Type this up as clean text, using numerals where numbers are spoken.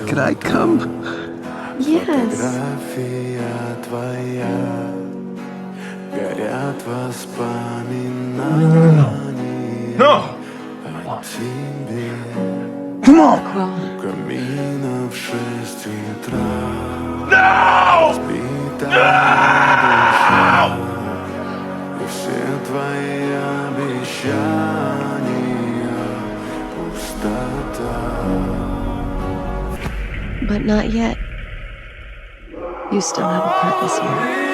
Could I come? Yes. Фотография твоя, горят воспоминания No! о тебе. Come on! У камина в 6 утра. No! Разбитая душа, и все твои обещания пустота. But not yet. You still have a purpose here.